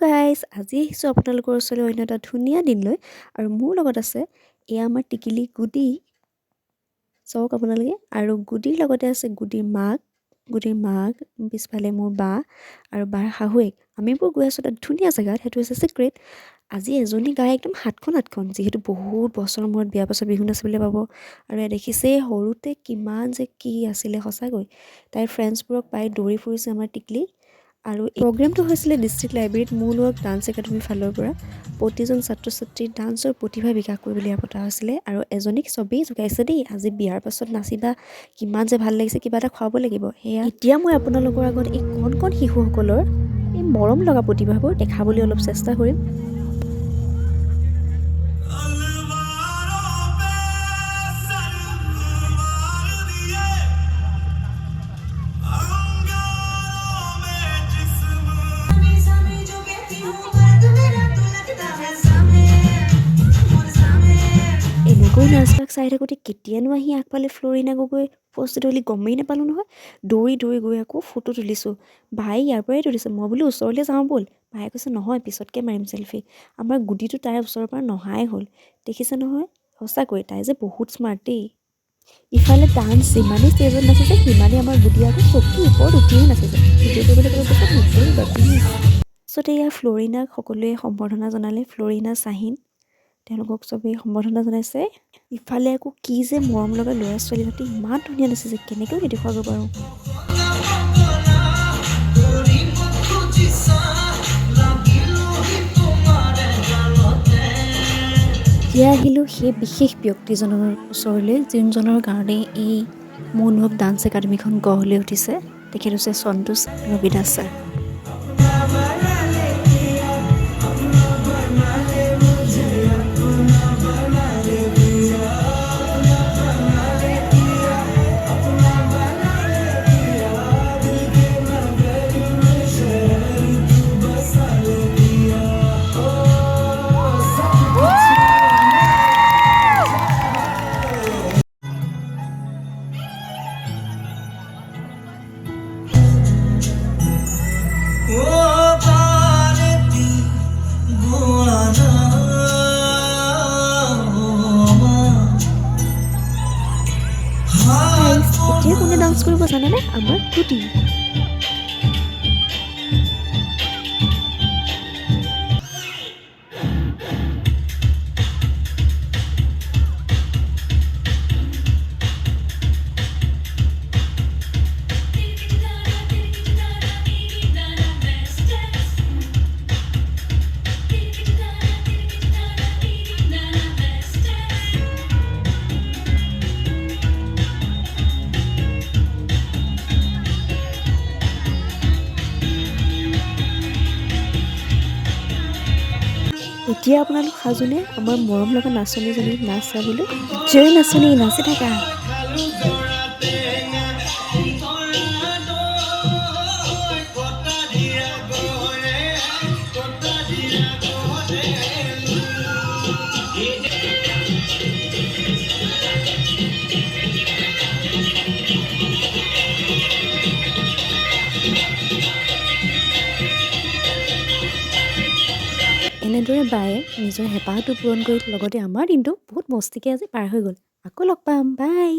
Guys, আজি আহিছোঁ আপোনালোকৰ ওচৰলৈ অন্য এটা ধুনীয়া দিন লৈ। আৰু মোৰ লগত আছে এয়া আমাৰ টিকিলি গুডি, চাওক আপোনালোকে। আৰু গুডিৰ লগতে আছে গুডিৰ মাক, পিছফালে মোৰ বা আৰু বাৰ শাহুৱেক। আমিবোৰ গৈ আছোঁ এটা ধুনীয়া জেগাত, সেইটো হৈছে চিক্ৰেট। আজি এজনী গাই একদম সাতখন, যিহেতু বহুত বছৰৰ মূৰত বিয়াৰ পাছত বিহু নাচিবলৈ পাব। আৰু দেখিছে সৰুতে কিমান যে কি আছিলে সঁচাকৈ। তাইৰ ফ্ৰেণ্ডছবোৰক পাই দৌৰি ফুৰিছে আমাৰ টিকলি। আৰু এই প্ৰগ্ৰেমটো হৈছিলে ডিষ্ট্ৰিক্ট লাইব্ৰেৰীত মোৰ লগত ডান্স একাডেমীৰ ফালৰ পৰা। প্ৰতিজন ছাত্ৰ ছাত্ৰীৰ ডান্সৰ প্ৰতিভা বিকাশ কৰিবলৈ পতা হৈছিলে। আৰু এজনীক চবেই জোকাইছে দেই, আজি বিয়াৰ পাছত নাচিবা, কিমান যে ভাল লাগিছে, কিবা এটা খুৱাব লাগিব। সেয়া এতিয়া মই আপোনালোকৰ আগত এই কণ শিশুসকলৰ এই মৰম লগা প্ৰতিভাবোৰ দেখাবলৈ অলপ চেষ্টা কৰিম। এনেকৈ নাচবাক চাই থাকোঁতে কেতিয়ানো আহি আগফালে ফ্লৰিনাক গৈ উপস্থিত হ'লে গমেই নাপালোঁ নহয়। দৌৰি গৈ আকৌ ফটো তুলিছোঁ। ভাই ইয়াৰ পৰাই তুলিছোঁ, মই বোলো ওচৰলৈ যাওঁ ব'ল। ভায়ে কৈছে নহয়, পিছতকৈ মাৰিম চেল্ফি। আমাৰ গুডিটো তাইৰ ওচৰৰ পৰা নহাই হ'ল। দেখিছে নহয়, সঁচাকৈ তাই যে বহুত স্মাৰ্ট দেই। ইফালে ডান্স যিমানেই ষ্টেজত নাচিছে, সিমানেই আমাৰ গুডি আকৌ চকীৰ ওপৰত উঠিয়ে নাচিছে। ভিডিঅ' কৰিবলৈ ক'ব পিছত নকৰিবা প্লিজ। তাৰপিছতে এয়া ফ্লৰিনাক সকলোৱে সম্বৰ্ধনা জনালে, ফ্লৰিনা চাহিন তেওঁলোকক চবেই সম্বৰ্ধনা জনাইছে। ইফালে আকৌ কি যে মৰম লগা ল'ৰা ছোৱালীহঁতে ইমান ধুনীয়া নাচিছে, কেনেকৈ নেদেখুৱাব পাৰোঁ। এতিয়া আহিলোঁ সেই বিশেষ ব্যক্তিজনৰ ওচৰলৈ, যোনজনৰ কাৰণে এই মনোহক ডান্স একাডেমীখন গঢ় লৈ উঠিছে। তেখেত হৈছে সন্তোষ ৰবিদাস ছাৰ। এতিয়া কোনে ডান্স কৰিব জানেনে? আমাৰ গুডি। এতিয়া আপোনালোক সাজুনে আমাৰ মৰম লগা নাচনীজনীক নাচ চাবলৈ? জয় নাচনী, নাচি থাকা। এনেদৰে বায়ে নিজৰ হেঁপাহটো পূৰণ কৰি লগতে আমাৰ দিনটো বহুত মস্তিকৈ আজি পাৰ হৈ গ'ল। আকৌ লগ পাম, বাই।